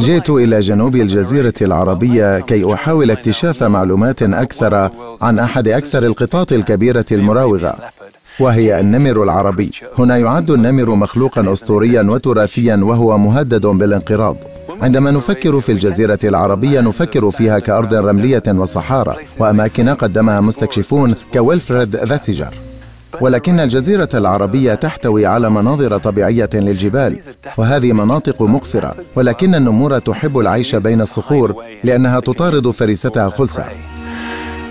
جئت إلى جنوب الجزيرة العربية كي أحاول اكتشاف معلومات أكثر عن أحد أكثر القطاط الكبيرة المراوغة، وهي النمر العربي. هنا يعد النمر مخلوقا أسطوريا وتراثيا وهو مهدد بالانقراض. عندما نفكر في الجزيرة العربية نفكر فيها كأرض رملية وصحارى وأماكن قدمها مستكشفون كويلفريد ذاسيجر، ولكن الجزيرة العربية تحتوي على مناظر طبيعية للجبال، وهذه مناطق مقفرة، ولكن النمور تحب العيش بين الصخور لأنها تطارد فريستها خلسة.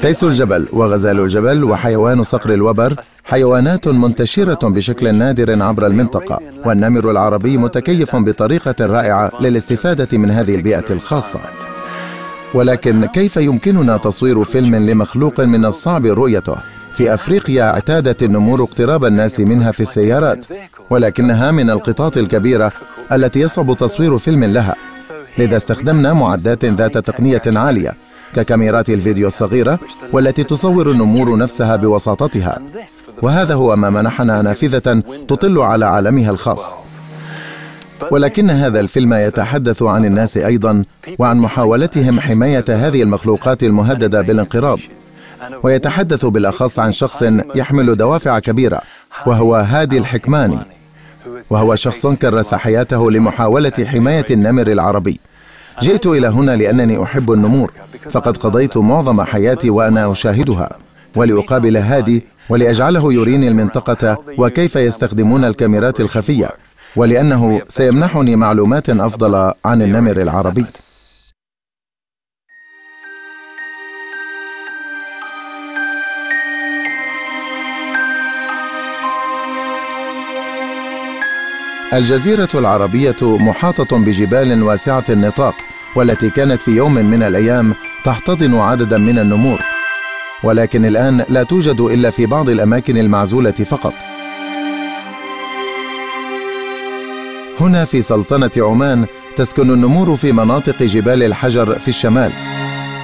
تيس الجبل وغزال الجبل وحيوان صقر الوبر حيوانات منتشرة بشكل نادر عبر المنطقة، والنمر العربي متكيف بطريقة رائعة للاستفادة من هذه البيئة الخاصة. ولكن كيف يمكننا تصوير فيلم لمخلوق من الصعب رؤيته؟ في أفريقيا اعتادت النمور اقتراب الناس منها في السيارات، ولكنها من القطاط الكبيرة التي يصعب تصوير فيلم لها، لذا استخدمنا معدات ذات تقنية عالية ككاميرات الفيديو الصغيرة والتي تصور النمور نفسها بوساطتها، وهذا هو ما منحنا نافذة تطل على عالمها الخاص. ولكن هذا الفيلم يتحدث عن الناس أيضا وعن محاولتهم حماية هذه المخلوقات المهددة بالانقراض، ويتحدث بالأخص عن شخص يحمل دوافع كبيرة، وهو هادي الحكماني، وهو شخص كرس حياته لمحاولة حماية النمر العربي. جئت إلى هنا لأنني أحب النمور، فقد قضيت معظم حياتي وأنا أشاهدها، ولأقابل هادي ولأجعله يريني المنطقة وكيف يستخدمون الكاميرات الخفية، ولأنه سيمنحني معلومات أفضل عن النمر العربي. الجزيرة العربية محاطة بجبال واسعة النطاق، والتي كانت في يوم من الأيام تحتضن عددا من النمور، ولكن الآن لا توجد إلا في بعض الأماكن المعزولة فقط. هنا في سلطنة عمان تسكن النمور في مناطق جبال الحجر في الشمال،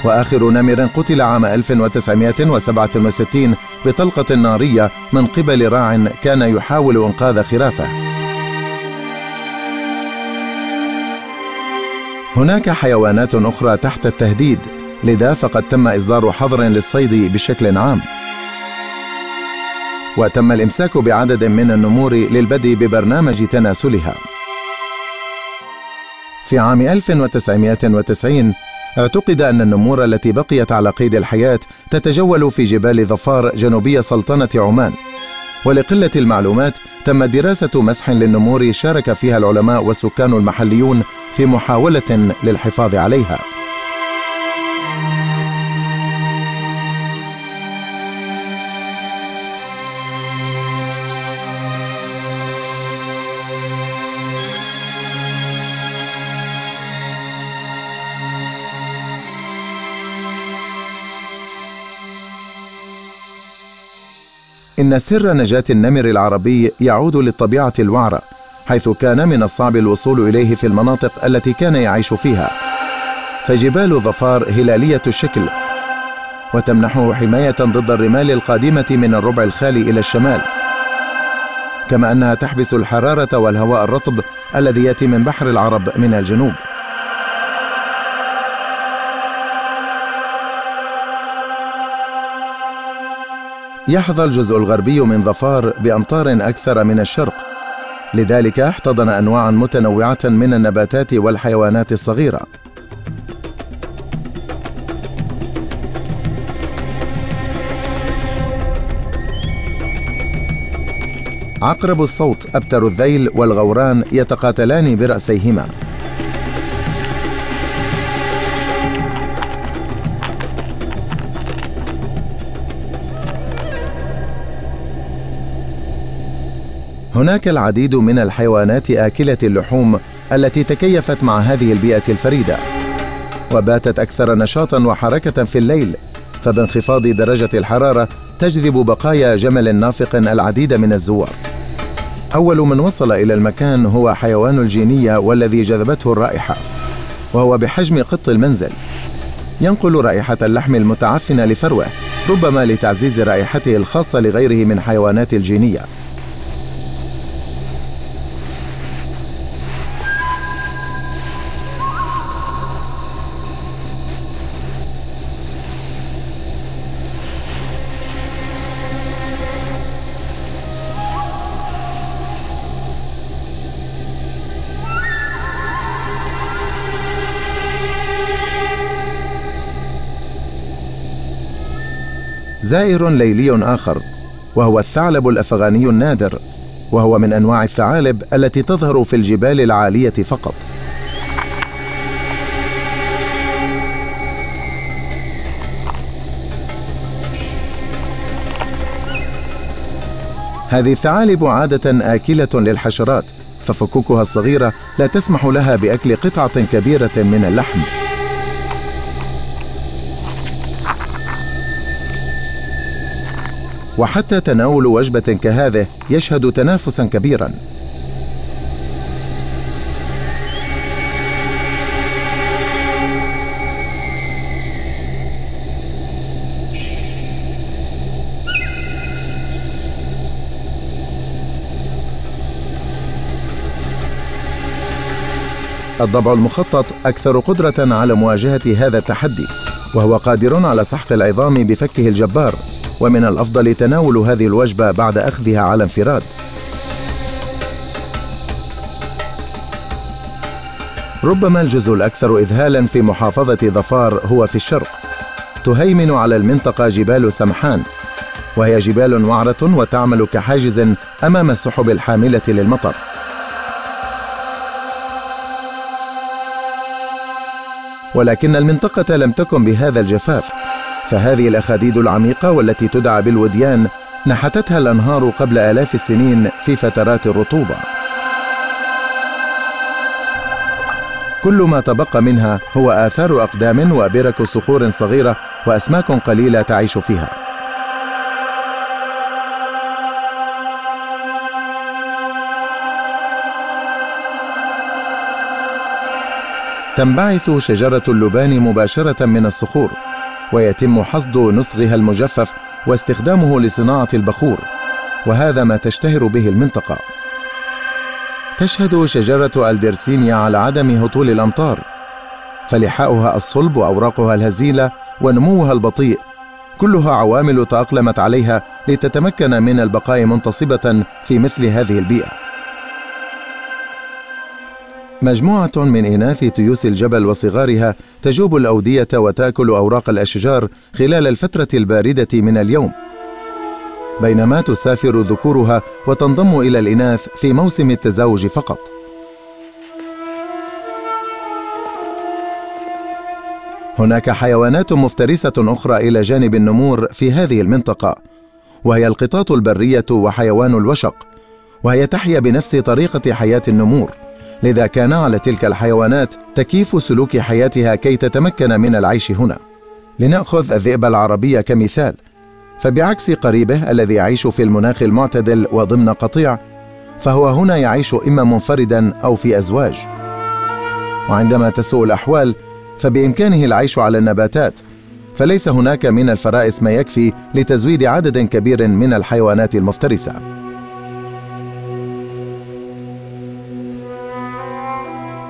وآخر نمر قتل عام 1967 بطلقة نارية من قبل راع كان يحاول إنقاذ خرافه. هناك حيوانات أخرى تحت التهديد، لذا فقد تم إصدار حظر للصيد بشكل عام، وتم الإمساك بعدد من النمور للبدء ببرنامج تناسلها. في عام 1990 اعتقد أن النمور التي بقيت على قيد الحياة تتجول في جبال ظفار جنوبي سلطنة عمان، ولقلة المعلومات تم دراسة مسح للنمور شارك فيها العلماء والسكان المحليون في محاولة للحفاظ عليها. إن سر نجاة النمر العربي يعود للطبيعة الوعرة، حيث كان من الصعب الوصول إليه في المناطق التي كان يعيش فيها، فجبال ظفار هلالية الشكل، وتمنحه حماية ضد الرمال القادمة من الربع الخالي إلى الشمال، كما أنها تحبس الحرارة والهواء الرطب الذي يأتي من بحر العرب من الجنوب. يحظى الجزء الغربي من ظفار بأمطار أكثر من الشرق، لذلك احتضن أنواعا متنوعة من النباتات والحيوانات الصغيرة. عقرب الصوت، أبتر الذيل والغوران يتقاتلان برأسيهما. هناك العديد من الحيوانات آكلة اللحوم التي تكيفت مع هذه البيئة الفريدة، وباتت أكثر نشاطا وحركة في الليل، فبانخفاض درجة الحرارة تجذب بقايا جمل نافق العديد من الزوار. أول من وصل إلى المكان هو حيوان الجينية، والذي جذبته الرائحة، وهو بحجم قط المنزل، ينقل رائحة اللحم المتعفن لفروه، ربما لتعزيز رائحته الخاصة لغيره من حيوانات الجينية. زائر ليلي آخر وهو الثعلب الأفغاني النادر، وهو من أنواع الثعالب التي تظهر في الجبال العالية فقط. هذه الثعالب عادة آكلة للحشرات، ففكوكها الصغيرة لا تسمح لها بأكل قطعة كبيرة من اللحم. وحتى تناول وجبة كهذه يشهد تنافسا كبيرا. الضبع المخطط أكثر قدرة على مواجهة هذا التحدي، وهو قادر على سحق العظام بفكه الجبار، ومن الأفضل تناول هذه الوجبة بعد أخذها على انفراد. ربما الجزء الأكثر إذهالا في محافظة ظفار هو في الشرق. تهيمن على المنطقة جبال سمحان، وهي جبال وعرة وتعمل كحاجز أمام السحب الحاملة للمطر. ولكن المنطقة لم تكن بهذا الجفاف، فهذه الأخاديد العميقة والتي تدعى بالوديان نحتتها الأنهار قبل آلاف السنين في فترات الرطوبة. كل ما تبقى منها هو آثار أقدام وبرك صخور صغيرة وأسماك قليلة تعيش فيها. تنبعث شجرة اللبان مباشرة من الصخور، ويتم حصد نصغها المجفف واستخدامه لصناعة البخور، وهذا ما تشتهر به المنطقة. تشهد شجرة الدرسينيا على عدم هطول الأمطار، فلحاؤها الصلب وأوراقها الهزيلة ونموها البطيء كلها عوامل تأقلمت عليها لتتمكن من البقاء منتصبة في مثل هذه البيئة. مجموعة من إناث تيوس الجبل وصغارها تجوب الأودية وتأكل أوراق الأشجار خلال الفترة الباردة من اليوم، بينما تسافر ذكورها وتنضم إلى الإناث في موسم التزاوج فقط. هناك حيوانات مفترسة أخرى إلى جانب النمور في هذه المنطقة، وهي القطاط البرية وحيوان الوشق، وهي تحيا بنفس طريقة حياة النمور، لذا كان على تلك الحيوانات تكييف سلوك حياتها كي تتمكن من العيش هنا. لنأخذ الذئب العربي كمثال، فبعكس قريبه الذي يعيش في المناخ المعتدل وضمن قطيع، فهو هنا يعيش إما منفردا أو في أزواج. وعندما تسوء الأحوال فبإمكانه العيش على النباتات، فليس هناك من الفرائس ما يكفي لتزويد عدد كبير من الحيوانات المفترسة.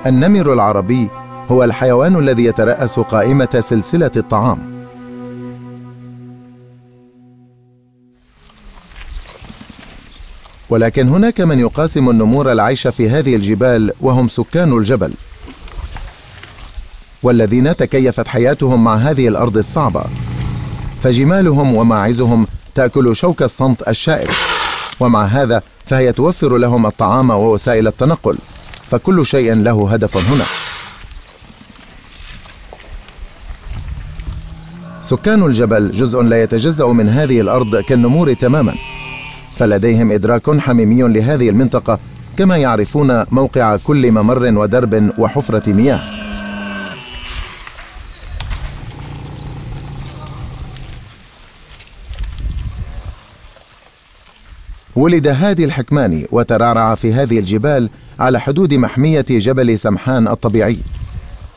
النمر العربي هو الحيوان الذي يترأس قائمة سلسلة الطعام. ولكن هناك من يقاسم النمور العيش في هذه الجبال، وهم سكان الجبل، والذين تكيفت حياتهم مع هذه الأرض الصعبة، فجمالهم وماعزهم تأكل شوك الصمت الشائك، ومع هذا فهي توفر لهم الطعام ووسائل التنقل، فكل شيء له هدف هنا. سكان الجبل جزء لا يتجزأ من هذه الأرض كالنمور تماما، فلديهم إدراك حميمي لهذه المنطقة، كما يعرفون موقع كل ممر ودرب وحفرة مياه. ولد هادي الحكماني وترعرع في هذه الجبال على حدود محمية جبل سمحان الطبيعي،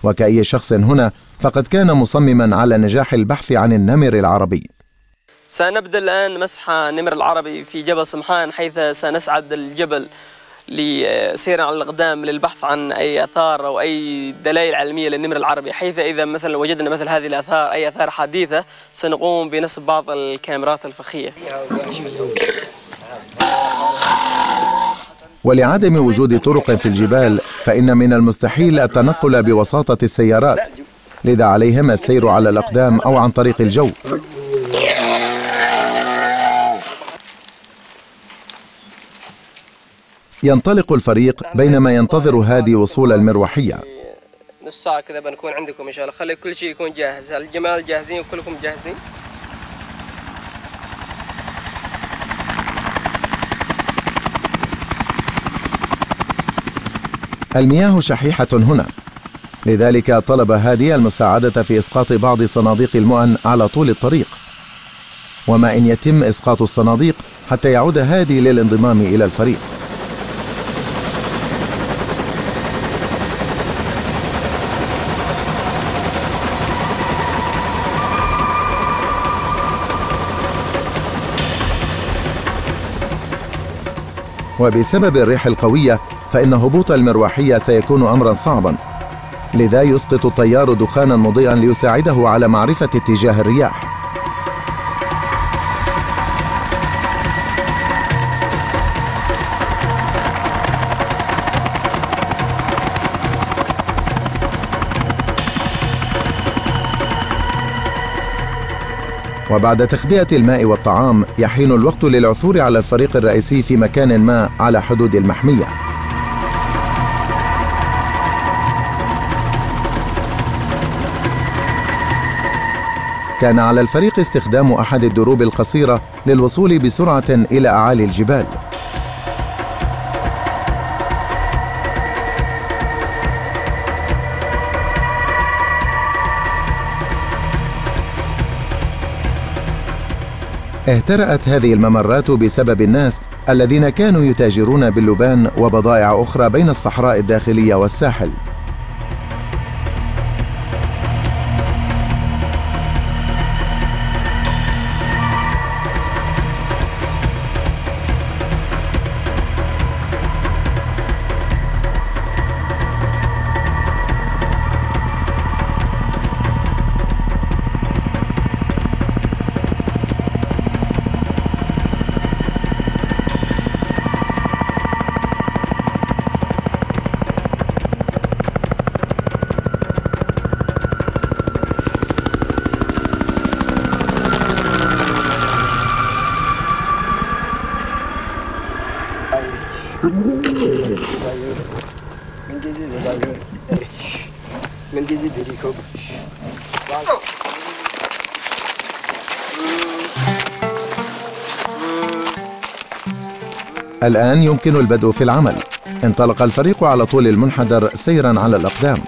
وكأي شخص هنا فقد كان مصمما على نجاح البحث عن النمر العربي. سنبدأ الآن مسح النمر العربي في جبل سمحان، حيث سنصعد الجبل لسير على الأقدام للبحث عن أي آثار أو أي دلائل علمية للنمر العربي، حيث إذا مثلا وجدنا مثل هذه الآثار أي آثار حديثة سنقوم بنصب بعض الكاميرات الفخية. ولعدم وجود طرق في الجبال فإن من المستحيل التنقل بوساطة السيارات، لذا عليهم السير على الأقدام أو عن طريق الجو. ينطلق الفريق بينما ينتظر هادي وصول المروحية. نص ساعة كذا بنكون عندكم إن شاء الله. خلي كل شيء يكون جاهز، الجمال جاهزين وكلكم جاهزين. المياه شحيحة هنا، لذلك طلب هادي المساعدة في إسقاط بعض صناديق المؤن على طول الطريق، وما إن يتم إسقاط الصناديق حتى يعود هادي للانضمام إلى الفريق. وبسبب الريح القوية فإن هبوط المروحية سيكون أمرا صعبا، لذا يسقط الطيار دخانا مضيئا ليساعده على معرفة اتجاه الرياح. وبعد تخبئة الماء والطعام يحين الوقت للعثور على الفريق الرئيسي في مكان ما على حدود المحمية. كان على الفريق استخدام أحد الدروب القصيرة للوصول بسرعة إلى أعالي الجبال. اهترأت هذه الممرات بسبب الناس الذين كانوا يتاجرون باللبان وبضائع أخرى بين الصحراء الداخلية والساحل. الآن يمكن البدء في العمل. انطلق الفريق على طول المنحدر سيراً على الأقدام.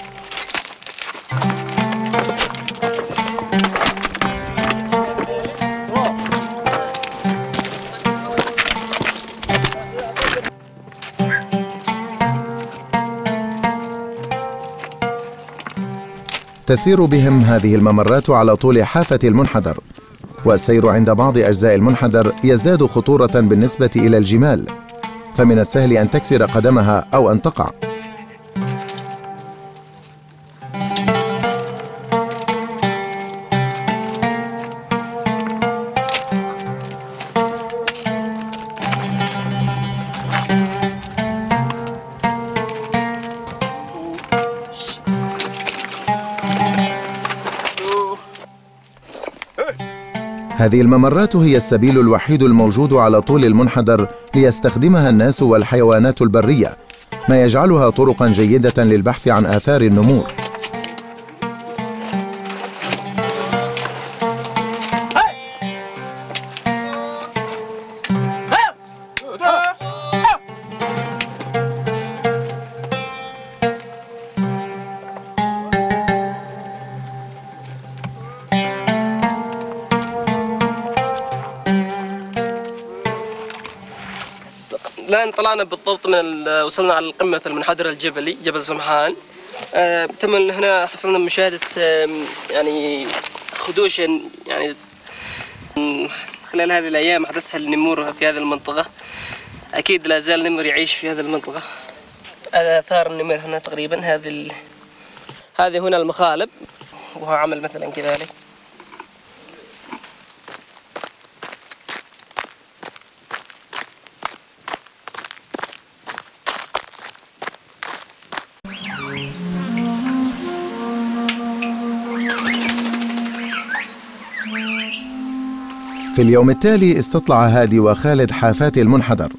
تسير بهم هذه الممرات على طول حافة المنحدر، والسير عند بعض أجزاء المنحدر يزداد خطورة بالنسبة إلى الجمال، فمن السهل أن تكسر قدمها أو أن تقع. هذه الممرات هي السبيل الوحيد الموجود على طول المنحدر ليستخدمها الناس والحيوانات البرية، ما يجعلها طرقاً جيدة للبحث عن آثار النمور. الآن طلعنا بالضبط وصلنا على قمة المنحدر الجبلي جبل سمحان. تم هنا حصلنا مشاهدة يعني خدوش يعني خلال هذه الأيام حدثها النمور في هذه المنطقة. أكيد لا زال النمر يعيش في هذه المنطقة. آثار النمر هنا تقريبا. هذه هنا المخالب وهو عمل مثلا كذلك. في اليوم التالي استطلع هادي وخالد حافات المنحدر،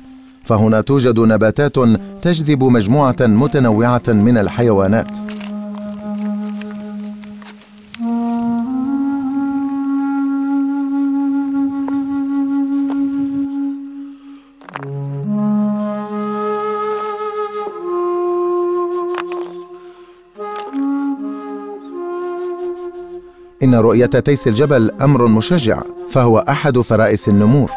فهنا توجد نباتات تجذب مجموعة متنوعة من الحيوانات. إن رؤية تيس الجبل أمر مشجع، فهو أحد فرائس النمور.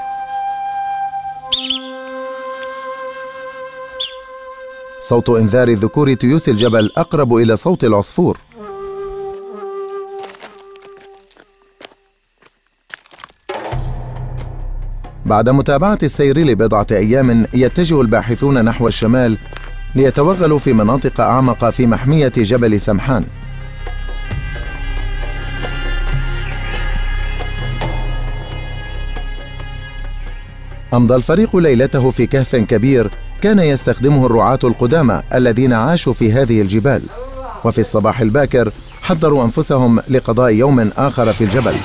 صوت إنذار ذكور تيوس الجبل أقرب إلى صوت العصفور. بعد متابعة السير لبضعة أيام، يتجه الباحثون نحو الشمال ليتوغلوا في مناطق أعمق في محمية جبل سمحان. أمضى الفريق ليلته في كهف كبير كان يستخدمه الرعاة القدامى الذين عاشوا في هذه الجبال، وفي الصباح الباكر حضروا أنفسهم لقضاء يوم آخر في الجبل.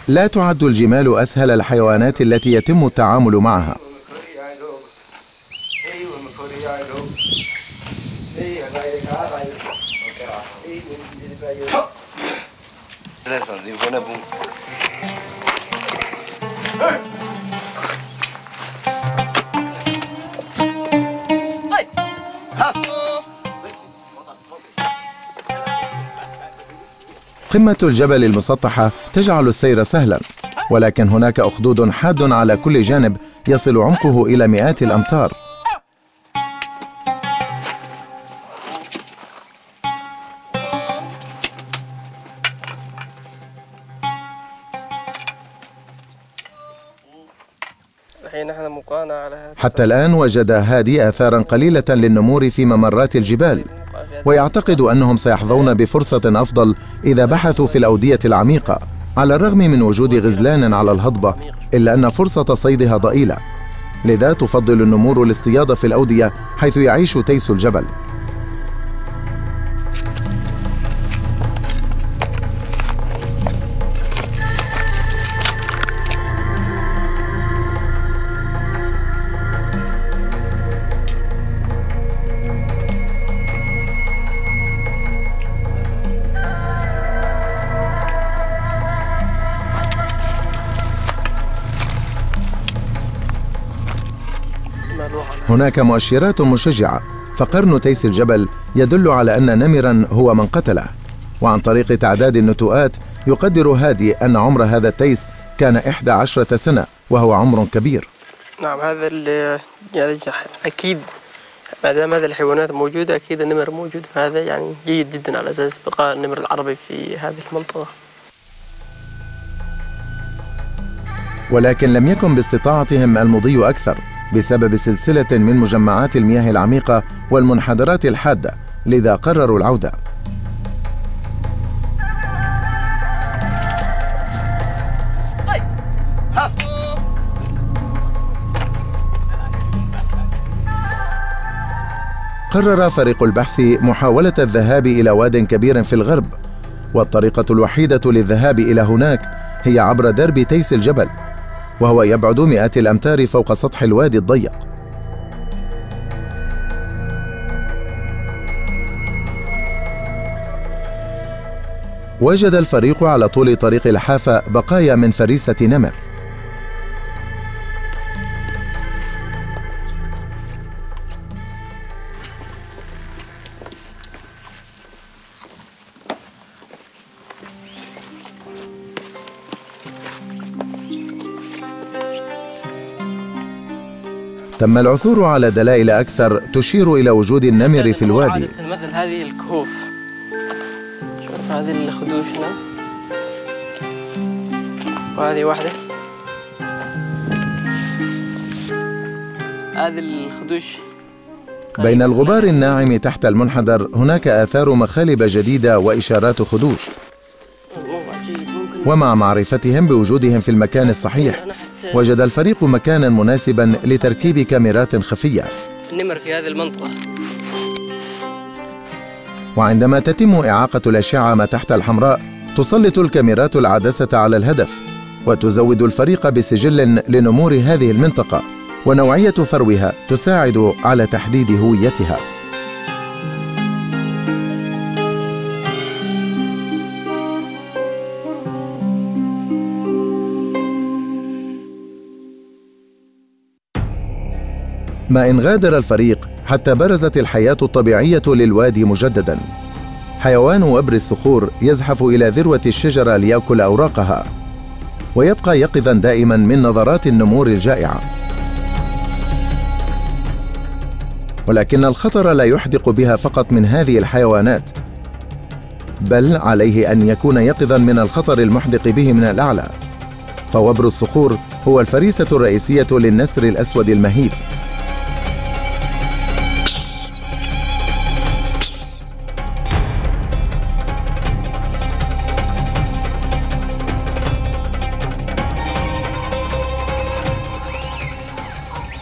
لا تعد الجمال أسهل الحيوانات التي يتم التعامل معها. قمة الجبل المسطحة تجعل السير سهلا، ولكن هناك أخدود حاد على كل جانب يصل عمقه إلى مئات الأمتار. حتى الآن وجد هادي آثارا قليلة للنمور في ممرات الجبال، ويعتقد أنهم سيحظون بفرصة أفضل إذا بحثوا في الأودية العميقة. على الرغم من وجود غزلان على الهضبة، إلا أن فرصة صيدها ضئيلة، لذا تفضل النمور الاصطياد في الأودية حيث يعيش تيس الجبل. هناك مؤشرات مشجعة، فقرن تيس الجبل يدل على أن نمرا هو من قتله، وعن طريق تعداد النتوءات يقدر هادي أن عمر هذا التيس كان 11 سنة، وهو عمر كبير. نعم، هذا يعني أكيد ما دام هذه الحيوانات موجودة أكيد النمر موجود، فهذا يعني جيد جدا على أساس بقاء النمر العربي في هذه المنطقة. ولكن لم يكن باستطاعتهم المضي أكثر بسبب سلسلة من مجمعات المياه العميقة والمنحدرات الحادة، لذا قرروا العودة. قرر فريق البحث محاولة الذهاب إلى واد كبير في الغرب، والطريقة الوحيدة للذهاب إلى هناك هي عبر درب تيس الجبل، وهو يبعد مئات الأمتار فوق سطح الوادي الضيق. وجد الفريق على طول طريق الحافة بقايا من فريسة نمر. تم العثور على دلائل أكثر تشير إلى وجود النمر في الوادي. مثل هذه الكهوف، شوف هذه الخدوش هنا، وهذه واحدة، هذه الخدوش. بين الغبار الناعم تحت المنحدر هناك آثار مخالب جديدة وإشارات خدوش، ومع معرفتهم بوجودهم في المكان الصحيح وجد الفريق مكانا مناسبا لتركيب كاميرات خفية. النمر في هذه المنطقة، وعندما تتم إعاقة الأشعة ما تحت الحمراء تسلط الكاميرات العدسة على الهدف وتزود الفريق بسجل لنمور هذه المنطقة، ونوعية فروها تساعد على تحديد هويتها. ما إن غادر الفريق حتى برزت الحياة الطبيعية للوادي مجدداً. حيوان وبر الصخور يزحف إلى ذروة الشجرة ليأكل أوراقها، ويبقى يقظاً دائماً من نظرات النمور الجائعة. ولكن الخطر لا يحدق بها فقط من هذه الحيوانات، بل عليه أن يكون يقظاً من الخطر المحدق به من الأعلى، فوبر الصخور هو الفريسة الرئيسية للنسر الأسود المهيب.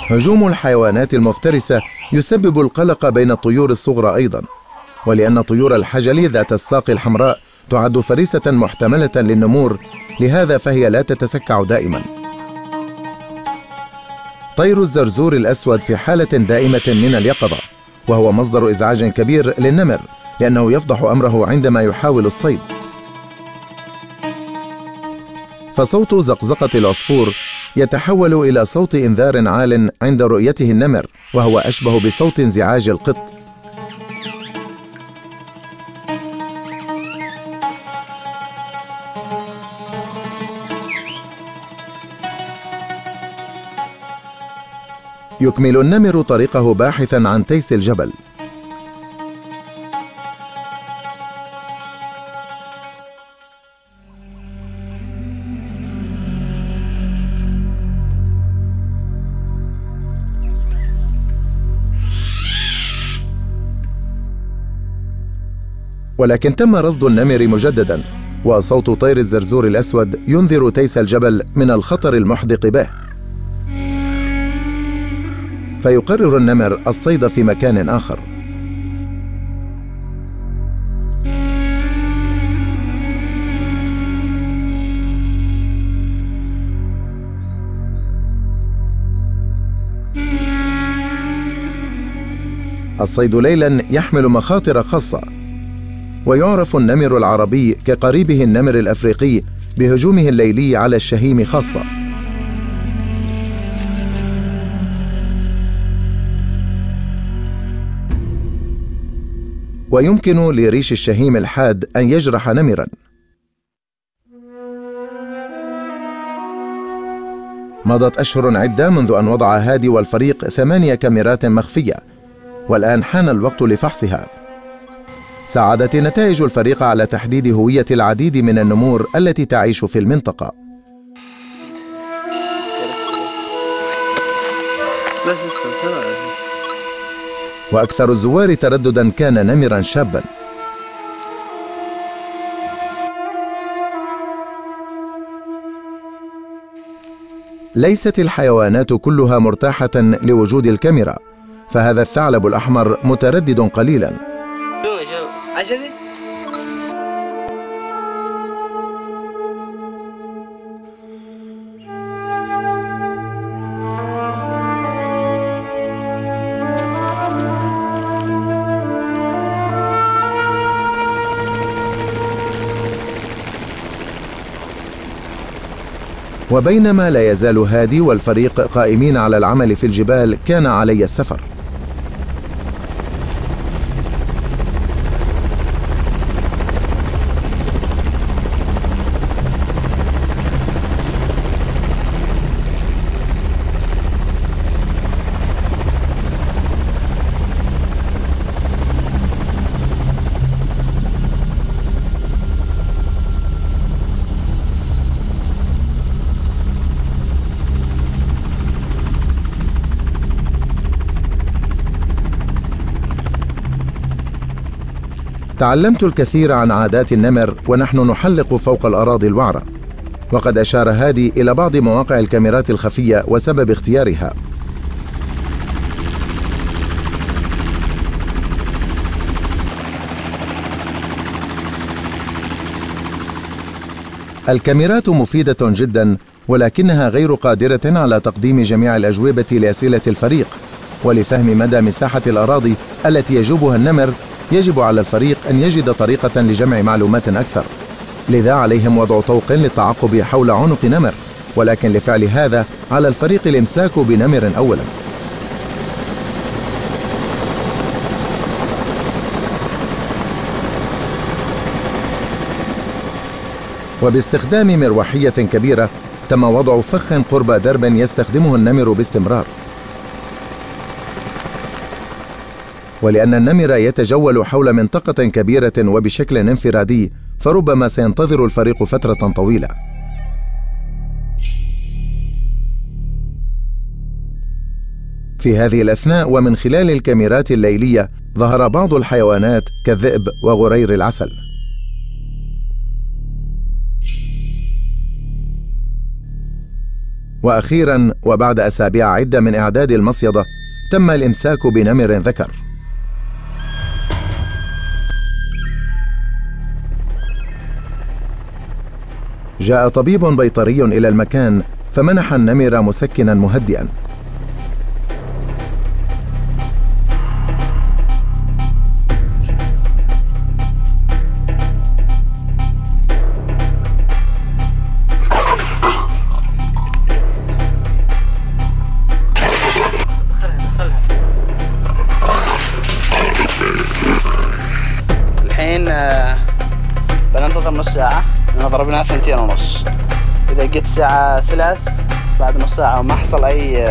هجوم الحيوانات المفترسة يسبب القلق بين الطيور الصغرى أيضاً، ولأن طيور الحجل ذات الساق الحمراء تعد فريسة محتملة للنمور، لهذا فهي لا تتسكع دائماً. طير الزرزور الأسود في حالة دائمة من اليقظة، وهو مصدر إزعاج كبير للنمر لأنه يفضح أمره عندما يحاول الصيد. فصوت زقزقة العصفور يتحول إلى صوت إنذار عال عند رؤيته النمر، وهو أشبه بصوت انزعاج القط. يكمل النمر طريقه باحثاً عن تيس الجبل. ولكن تم رصد النمر مجدداً، وصوت طير الزرزور الأسود ينذر تيس الجبل من الخطر المحدق به. فيقرر النمر الصيد في مكان آخر. الصيد ليلاً يحمل مخاطر خاصة، ويعرف النمر العربي كقريبه النمر الأفريقي بهجومه الليلي على الشهيم خاصة. ويمكن لريش الشهيم الحاد أن يجرح نمراً. مضت أشهر عدة منذ أن وضع هادي والفريق 8 كاميرات مخفية، والآن حان الوقت لفحصها. ساعدت نتائج الفريق على تحديد هوية العديد من النمور التي تعيش في المنطقة. وأكثر الزوار تردداً كان نمراً شاباً. ليست الحيوانات كلها مرتاحة لوجود الكاميرا، فهذا الثعلب الأحمر متردد قليلاً. وبينما لا يزال هادي والفريق قائمين على العمل في الجبال، كان علي السفر. تعلمت الكثير عن عادات النمر ونحن نحلق فوق الأراضي الوعرة، وقد أشار هادي إلى بعض مواقع الكاميرات الخفية وسبب اختيارها. الكاميرات مفيدة جدا، ولكنها غير قادرة على تقديم جميع الأجوبة لأسئلة الفريق. ولفهم مدى مساحة الأراضي التي يجوبها النمر، يجب على الفريق أن يجد طريقة لجمع معلومات أكثر. لذا عليهم وضع طوق للتعقب حول عنق نمر، ولكن لفعل هذا على الفريق الإمساك بنمر أولا. وباستخدام مروحية كبيرة تم وضع فخ قرب درب يستخدمه النمر باستمرار. ولأن النمر يتجول حول منطقة كبيرة وبشكل انفرادي، فربما سينتظر الفريق فترة طويلة. في هذه الأثناء ومن خلال الكاميرات الليلية ظهر بعض الحيوانات كالذئب وغرير العسل. وأخيرا وبعد أسابيع عدة من إعداد المصيدة، تم الإمساك بنمر ذكر. جاء طبيب بيطري إلى المكان فمنح النمر مسكنا مهدئا. الحين بننتظر نص ساعة، ضربناها 2:30. إذا جت الساعة 3 بعد نص ساعة وما حصل أي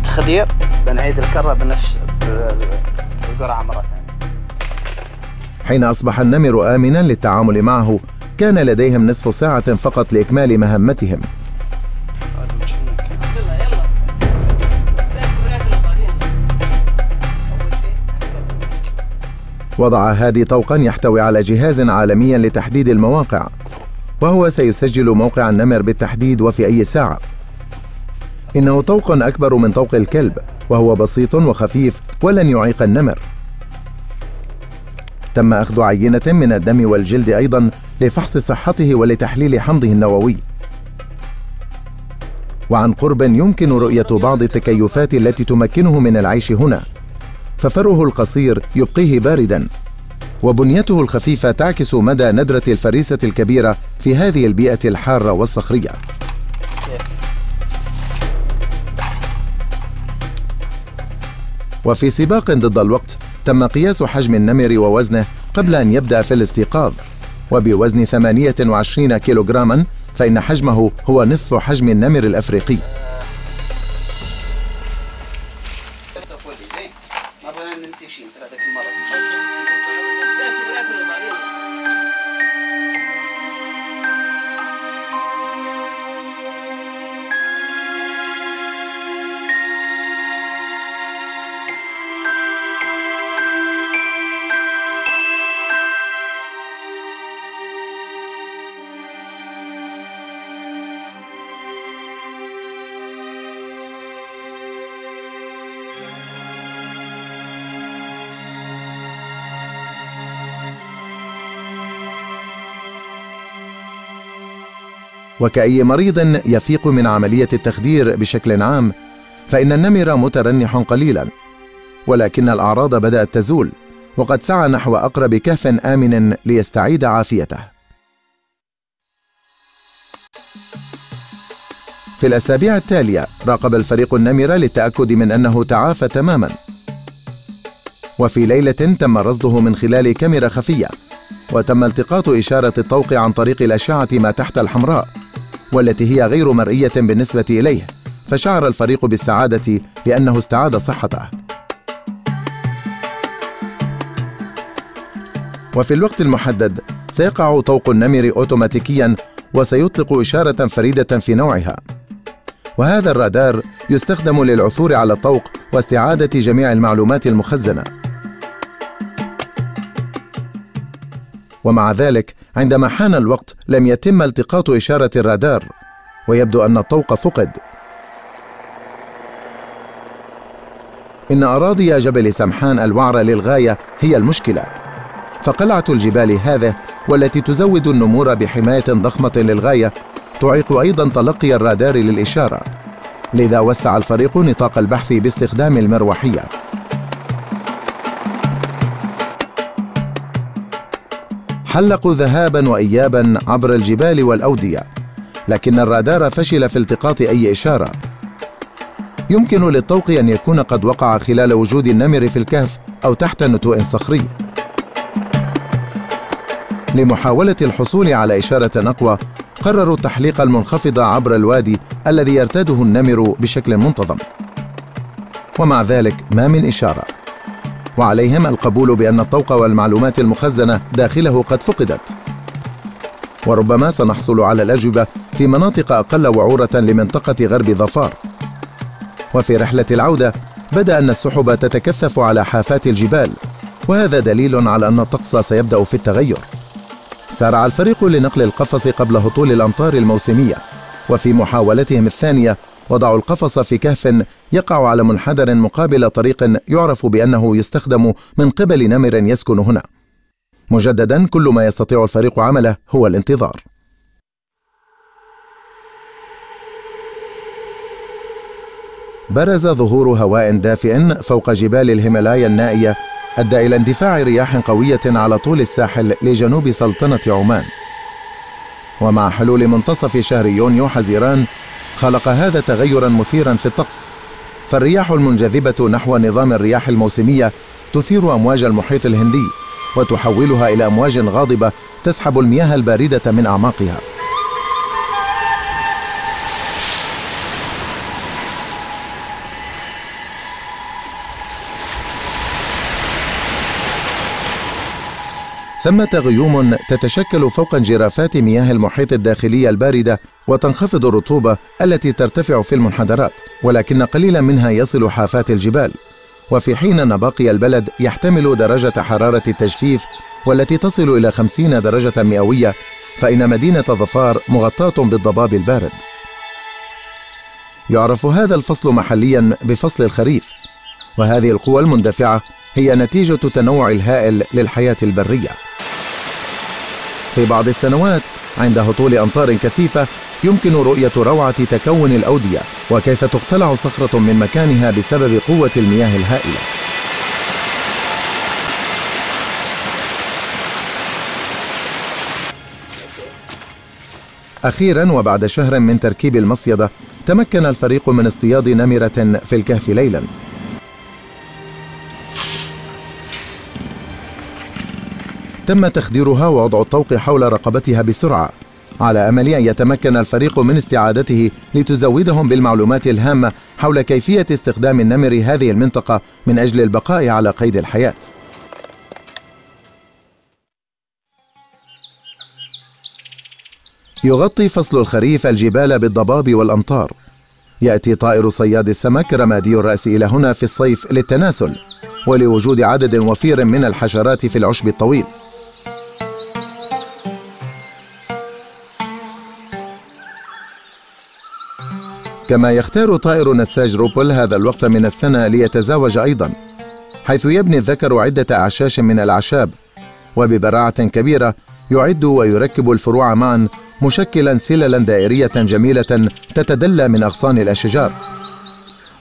تخدير، بنعيد الكرة بنفس القرعة مرة ثانية. حين أصبح النمر آمنا للتعامل معه، كان لديهم نصف ساعة فقط لإكمال مهمتهم. وضع هادي طوقا يحتوي على جهاز عالمي لتحديد المواقع، وهو سيسجل موقع النمر بالتحديد وفي أي ساعة. إنه طوق أكبر من طوق الكلب، وهو بسيط وخفيف ولن يعيق النمر. تم أخذ عينة من الدم والجلد أيضا لفحص صحته ولتحليل حمضه النووي. وعن قرب يمكن رؤية بعض التكيفات التي تمكنه من العيش هنا، ففره القصير يبقيه باردا، وبنيته الخفيفة تعكس مدى ندرة الفريسة الكبيرة في هذه البيئة الحارة والصخرية. وفي سباق ضد الوقت تم قياس حجم النمر ووزنه قبل أن يبدأ في الاستيقاظ، وبوزن 28 كيلوغراما، فإن حجمه هو نصف حجم النمر الأفريقي. وكأي مريض يفيق من عملية التخدير بشكل عام، فإن النمر مترنح قليلا، ولكن الأعراض بدأت تزول، وقد سعى نحو أقرب كهف آمن ليستعيد عافيته. في الأسابيع التالية راقب الفريق النمر للتأكد من أنه تعافى تماما. وفي ليلة تم رصده من خلال كاميرا خفية، وتم التقاط إشارة الطوق عن طريق الأشعة ما تحت الحمراء، والتي هي غير مرئية بالنسبة إليه، فشعر الفريق بالسعادة لأنه استعاد صحته. وفي الوقت المحدد سيقع طوق النمر أوتوماتيكيا، وسيطلق إشارة فريدة في نوعها، وهذا الرادار يستخدم للعثور على الطوق واستعادة جميع المعلومات المخزنة. ومع ذلك عندما حان الوقت لم يتم التقاط إشارة الرادار، ويبدو أن الطوق فقد. إن أراضي جبل سمحان الوعرة للغاية هي المشكلة، فقلعة الجبال هذه والتي تزود النمور بحماية ضخمة للغاية، تعيق أيضا تلقي الرادار للإشارة. لذا وسع الفريق نطاق البحث باستخدام المروحية. حلقوا ذهابا وإيابا عبر الجبال والأودية، لكن الرادار فشل في التقاط أي إشارة. يمكن للطوق أن يكون قد وقع خلال وجود النمر في الكهف أو تحت نتوء صخري. لمحاولة الحصول على إشارة أقوى، قرروا التحليق المنخفض عبر الوادي الذي يرتاده النمر بشكل منتظم، ومع ذلك ما من إشارة، وعليهم القبول بأن الطوق والمعلومات المخزنة داخله قد فقدت. وربما سنحصل على الأجوبة في مناطق أقل وعورة لمنطقة غرب ظفار. وفي رحلة العودة بدأ أن السحب تتكثف على حافات الجبال، وهذا دليل على أن الطقس سيبدأ في التغير. سارع الفريق لنقل القفص قبل هطول الأمطار الموسمية، وفي محاولتهم الثانية وضعوا القفص في كهف يقع على منحدر مقابل طريق يعرف بأنه يستخدم من قبل نمر يسكن هنا. مجددا كل ما يستطيع الفريق عمله هو الانتظار. برز ظهور هواء دافئ فوق جبال الهيمالايا النائية أدى إلى اندفاع رياح قوية على طول الساحل لجنوب سلطنة عمان. ومع حلول منتصف شهر يونيو حزيران خلق هذا تغيرا مثيرا في الطقس، فالرياح المنجذبة نحو نظام الرياح الموسمية تثير أمواج المحيط الهندي وتحولها إلى أمواج غاضبة تسحب المياه الباردة من أعماقها. ثمة غيوم تتشكل فوق انجرافات مياه المحيط الداخلية الباردة، وتنخفض الرطوبة التي ترتفع في المنحدرات، ولكن قليلا منها يصل حافات الجبال. وفي حين أن باقي البلد يحتمل درجة حرارة التجفيف والتي تصل إلى 50 درجة مئوية، فإن مدينة ظفار مغطاة بالضباب البارد. يعرف هذا الفصل محليا بفصل الخريف، وهذه القوى المندفعة هي نتيجة التنوع الهائل للحياة البرية. في بعض السنوات عند هطول أمطار كثيفة يمكن رؤية روعة تكون الأودية وكيف تقتلع صخرة من مكانها بسبب قوة المياه الهائلة. أخيرا وبعد شهر من تركيب المصيدة تمكن الفريق من اصطياد نمرة في الكهف ليلا. تم تخديرها ووضع الطوق حول رقبتها بسرعة، على أمل أن يتمكن الفريق من استعادته لتزودهم بالمعلومات الهامة حول كيفية استخدام النمر هذه المنطقة من أجل البقاء على قيد الحياة. يغطي فصل الخريف الجبال بالضباب والأمطار. يأتي طائر صياد السمك رمادي الرأس إلى هنا في الصيف للتناسل ولوجود عدد وفير من الحشرات في العشب الطويل. كما يختار طائر نساج روبل هذا الوقت من السنة ليتزاوج أيضا، حيث يبني الذكر عدة أعشاش من الأعشاب، وببراعة كبيرة يعد ويركب الفروع معا مشكلا سللا دائرية جميلة تتدلى من أغصان الأشجار،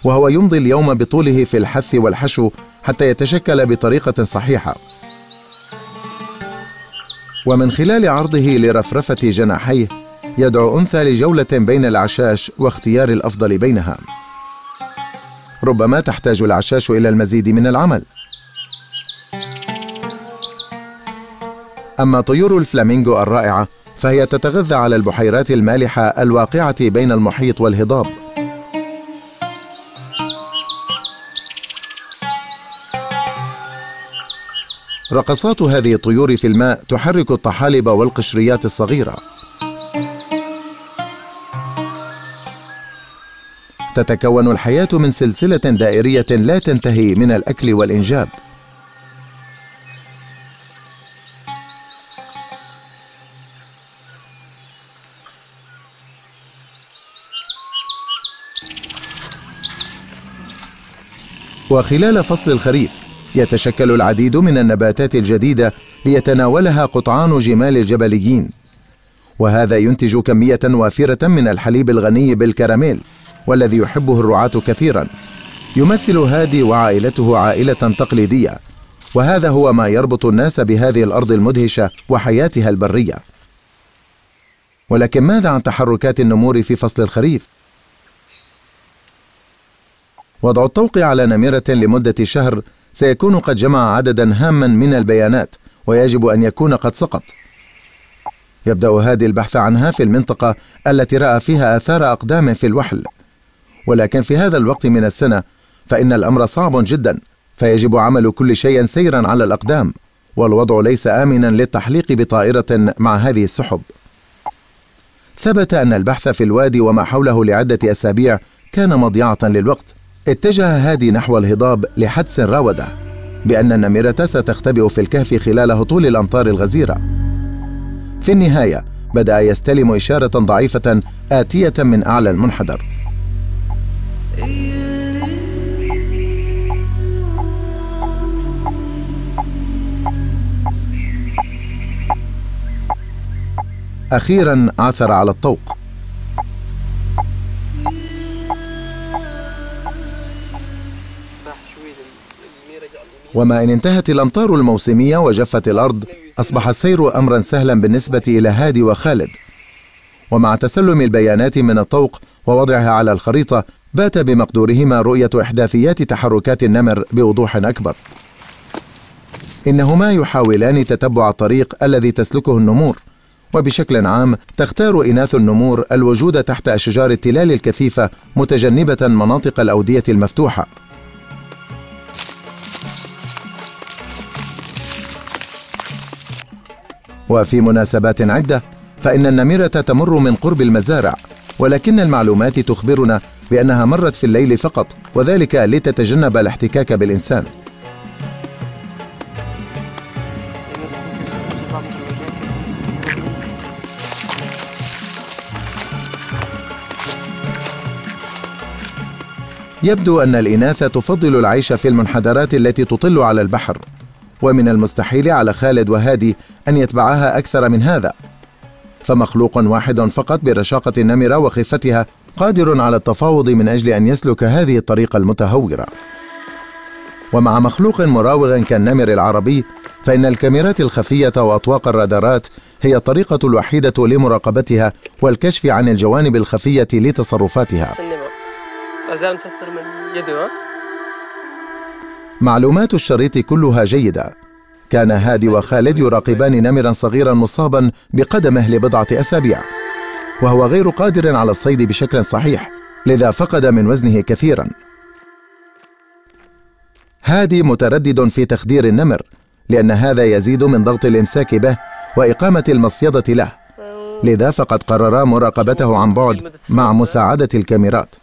وهو يمضي اليوم بطوله في الحث والحشو حتى يتشكل بطريقة صحيحة. ومن خلال عرضه لرفرفة جناحيه يدعو أنثى لجولة بين الأعشاش واختيار الأفضل بينها. ربما تحتاج الأعشاش إلى المزيد من العمل. أما طيور الفلامينغو الرائعة فهي تتغذى على البحيرات المالحة الواقعة بين المحيط والهضاب. رقصات هذه الطيور في الماء تحرك الطحالب والقشريات الصغيرة. تتكون الحياة من سلسلة دائرية لا تنتهي من الأكل والإنجاب. وخلال فصل الخريف يتشكل العديد من النباتات الجديدة ليتناولها قطعان جمال الجبليين، وهذا ينتج كمية وافرة من الحليب الغني بالكراميل والذي يحبه الرعاة كثيرا. يمثل هادي وعائلته عائلة تقليدية، وهذا هو ما يربط الناس بهذه الأرض المدهشة وحياتها البرية. ولكن ماذا عن تحركات النمور في فصل الخريف؟ وضع الطوق على نمرة لمدة شهر سيكون قد جمع عددا هاما من البيانات، ويجب أن يكون قد سقط. يبدأ هادي البحث عنها في المنطقة التي رأى فيها آثار أقدام في الوحل، ولكن في هذا الوقت من السنة فإن الأمر صعب جدا، فيجب عمل كل شيء سيرا على الأقدام، والوضع ليس آمنا للتحليق بطائرة مع هذه السحب. ثبت أن البحث في الوادي وما حوله لعدة أسابيع كان مضيعة للوقت. اتجه هادي نحو الهضاب لحدس راوده بأن النمرة ستختبئ في الكهف خلال هطول الأمطار الغزيرة. في النهاية بدأ يستلم إشارة ضعيفة آتية من أعلى المنحدر. أخيرا عثر على الطوق. وما إن انتهت الأمطار الموسمية وجفت الأرض، أصبح السير أمرا سهلا بالنسبة إلى هادي وخالد. ومع تسلم البيانات من الطوق ووضعها على الخريطة، بات بمقدورهما رؤية إحداثيات تحركات النمر بوضوح أكبر. إنهما يحاولان تتبع الطريق الذي تسلكه النمور، وبشكل عام تختار إناث النمور الوجود تحت أشجار التلال الكثيفة متجنبة مناطق الأودية المفتوحة. وفي مناسبات عدة فإن النميرة تمر من قرب المزارع، ولكن المعلومات تخبرنا بأنها مرت في الليل فقط، وذلك لتتجنب الاحتكاك بالإنسان. يبدو أن الإناث تفضل العيش في المنحدرات التي تطل على البحر، ومن المستحيل على خالد وهادي أن يتبعها أكثر من هذا، فمخلوق واحد فقط برشاقة النمرة وخفتها قادر على التفاوض من أجل أن يسلك هذه الطريقة المتهورة. ومع مخلوق مراوغ كالنمر العربي، فإن الكاميرات الخفية وأطواق الرادارات هي الطريقة الوحيدة لمراقبتها والكشف عن الجوانب الخفية لتصرفاتها. معلومات الشريط كلها جيدة. كان هادي وخالد يراقبان نمرا صغيرا مصابا بقدمه لبضعة أسابيع، وهو غير قادر على الصيد بشكل صحيح، لذا فقد من وزنه كثيرا. هادي متردد في تخدير النمر، لأن هذا يزيد من ضغط الإمساك به وإقامة المصيدة له، لذا فقد قررا مراقبته عن بعد مع مساعدة الكاميرات.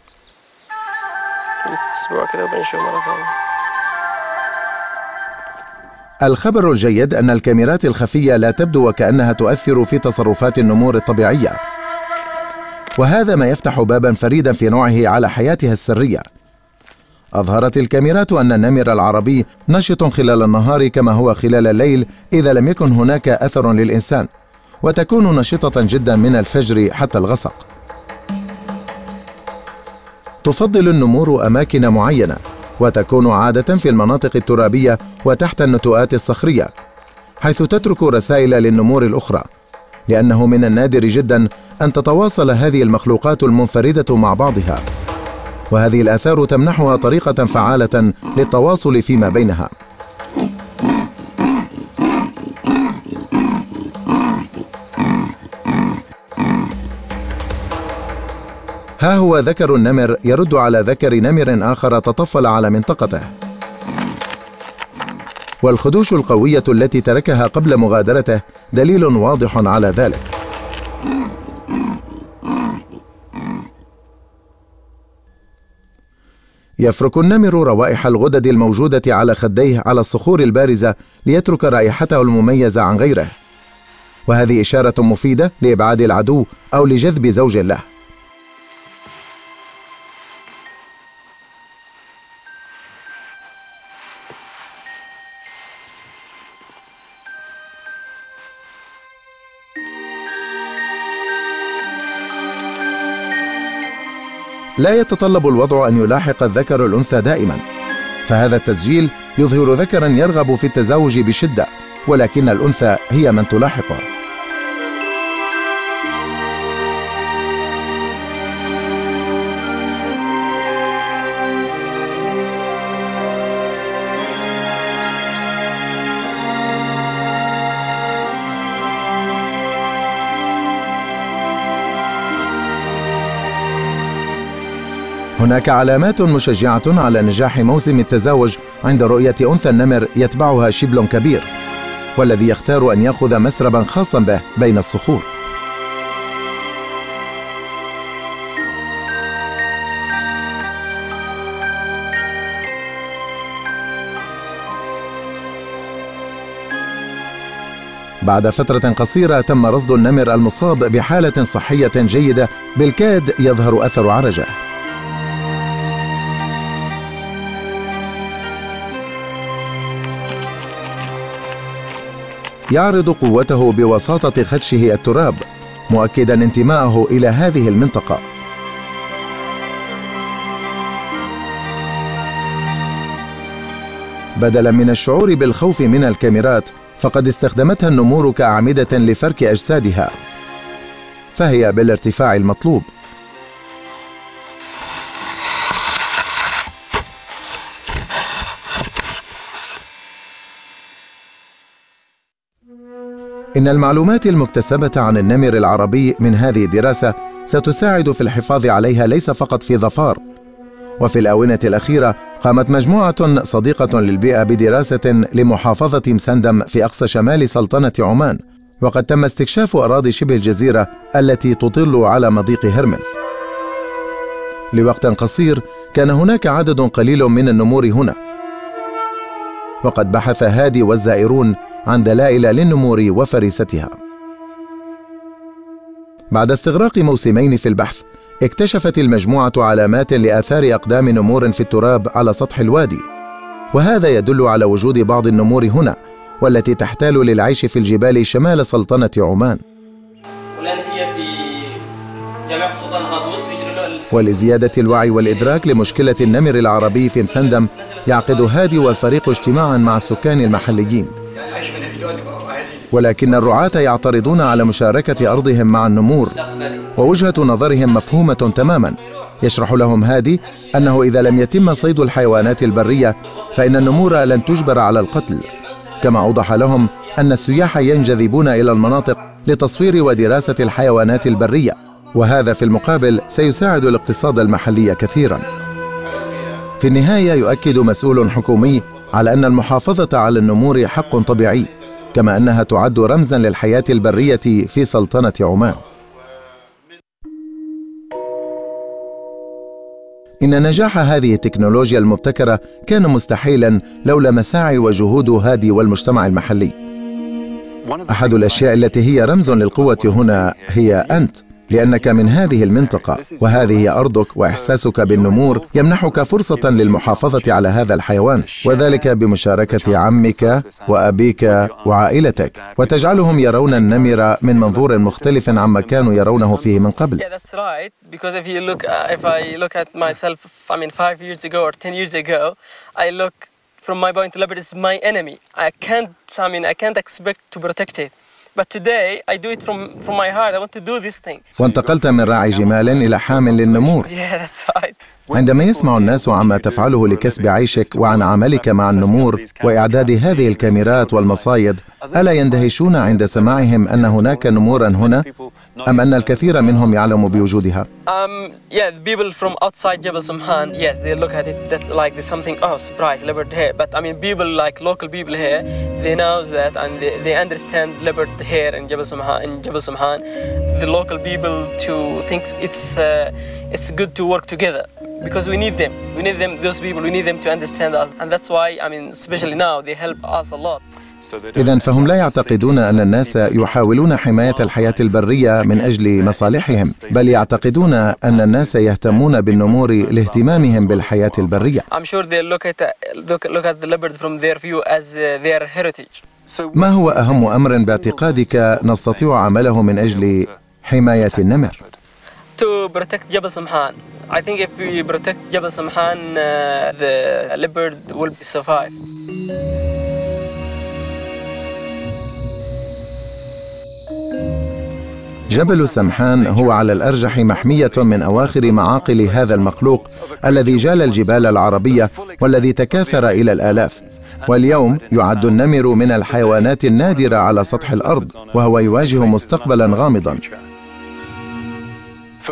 الخبر الجيد أن الكاميرات الخفية لا تبدو وكأنها تؤثر في تصرفات النمور الطبيعية، وهذا ما يفتح بابا فريدا في نوعه على حياتها السرية. أظهرت الكاميرات أن النمر العربي نشط خلال النهار كما هو خلال الليل إذا لم يكن هناك أثر للإنسان، وتكون نشطة جدا من الفجر حتى الغسق. تفضل النمور أماكن معينة، وتكون عادة في المناطق الترابية وتحت النتوءات الصخرية، حيث تترك رسائل للنمور الأخرى، لأنه من النادر جدا أن تتواصل هذه المخلوقات المنفردة مع بعضها، وهذه الآثار تمنحها طريقة فعالة للتواصل فيما بينها. ها هو ذكر النمر يرد على ذكر نمر آخر تطفل على منطقته، والخدوش القوية التي تركها قبل مغادرته دليل واضح على ذلك. يفرك النمر روائح الغدد الموجودة على خديه على الصخور البارزة ليترك رائحته المميزة عن غيره، وهذه إشارة مفيدة لإبعاد العدو أو لجذب زوج له. لا يتطلب الوضع أن يلاحق الذكر الأنثى دائما، فهذا التسجيل يظهر ذكرا يرغب في التزاوج بشدة، ولكن الأنثى هي من تلاحقه. هناك علامات مشجعة على نجاح موسم التزاوج عند رؤية أنثى النمر يتبعها شبل كبير، والذي يختار أن يأخذ مسربا خاصا به بين الصخور. بعد فترة قصيرة تم رصد النمر المصاب بحالة صحية جيدة، بالكاد يظهر أثر عرجه. يعرض قوته بوساطة خدشه التراب، مؤكدا انتمائه إلى هذه المنطقة. بدلا من الشعور بالخوف من الكاميرات، فقد استخدمتها النمور كأعمدة لفرك أجسادها، فهي بالارتفاع المطلوب. إن المعلومات المكتسبة عن النمر العربي من هذه الدراسة ستساعد في الحفاظ عليها ليس فقط في ظفار. وفي الآونة الأخيرة قامت مجموعة صديقة للبيئة بدراسة لمحافظة مسندم في أقصى شمال سلطنة عمان، وقد تم استكشاف أراضي شبه الجزيرة التي تطل على مضيق هرمز. لوقت قصير كان هناك عدد قليل من النمور هنا، وقد بحث هادي والزائرون عن دلائل للنمور وفريستها. بعد استغراق موسمين في البحث، اكتشفت المجموعة علامات لآثار أقدام نمور في التراب على سطح الوادي، وهذا يدل على وجود بعض النمور هنا، والتي تحتال للعيش في الجبال شمال سلطنة عمان. والآن هي في جامعة سلطان قابوس في جلولو. ولزيادة الوعي والإدراك لمشكلة النمر العربي في مسندم، يعقد هادي والفريق اجتماعا مع السكان المحليين، ولكن الرعاة يعترضون على مشاركة أرضهم مع النمور، ووجهة نظرهم مفهومة تماما. يشرح لهم هادي أنه إذا لم يتم صيد الحيوانات البرية فإن النمور لن تجبر على القتل، كما أوضح لهم أن السياح ينجذبون إلى المناطق لتصوير ودراسة الحيوانات البرية، وهذا في المقابل سيساعد الاقتصاد المحلي كثيرا. في النهاية يؤكد مسؤول حكومي على أن المحافظة على النمور حق طبيعي، كما أنها تعد رمزا للحياة البرية في سلطنة عمان. إن نجاح هذه التكنولوجيا المبتكرة كان مستحيلا لولا مساعي وجهود هادي والمجتمع المحلي. أحد الأشياء التي هي رمز للقوة هنا هي أنت، لأنك من هذه المنطقة وهذه هي أرضك، وإحساسك بالنمور يمنحك فرصة للمحافظة على هذا الحيوان، وذلك بمشاركة عمك وأبيك وعائلتك، وتجعلهم يرون النمر من منظور مختلف عما كانوا يرونه فيه من قبل. Because if I look at myself, 5 years ago or 10 years ago, I look from my point, leopard is my enemy. I can't expect to protect it. But today I do it from my heart. I want to do this thing. وانتقلت من راعي جمال إلى حامل للنمور. Yeah, that's right. عندما يسمع الناس عما تفعله لكسب عيشك وعن عملك مع النمور وإعداد هذه الكاميرات والمصايد، ألا يندهشون عند سماعهم أن هناك نمورا هنا؟ أم أن الكثير منهم يعلم بوجودها؟ Yeah, the people from outside Jabal Samhan, yes, they look at it that's like there's something, oh, surprise, leopard here. But I mean, people like local people here, they know that and they understand leopard here in Jabal Samhan. The local people to think it's good to work together because we need them. We need them, those people. We need them to understand us, and that's why I mean, especially now, they help us a lot. إذن فهم لا يعتقدون أن الناس يحاولون حماية الحياة البرية من أجل مصالحهم، بل يعتقدون أن الناس يهتمون بالنمور لاهتمامهم بالحياة البرية. I'm sure they look at the leopard from their view as their heritage. ما هو أهم أمر باعتقادك نستطيع عمله من أجل حماية النمر؟ To protect Jabal Samhan, I think if we protect جبل سمحان, the leopard will survive. جبل سمحان هو على الأرجح محمية من أواخر معاقل هذا المخلوق الذي جال الجبال العربية والذي تكاثر إلى الآلاف. واليوم يعد النمر من الحيوانات النادرة على سطح الأرض، وهو يواجه مستقبلا غامضا.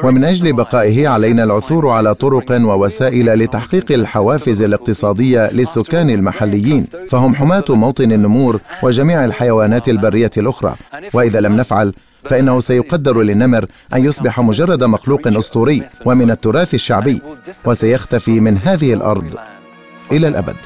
ومن أجل بقائه علينا العثور على طرق ووسائل لتحقيق الحوافز الاقتصادية للسكان المحليين، فهم حماة موطن النمور وجميع الحيوانات البرية الأخرى. وإذا لم نفعل فإنه سيقدر للنمر أن يصبح مجرد مخلوق أسطوري ومن التراث الشعبي، وسيختفي من هذه الأرض إلى الأبد.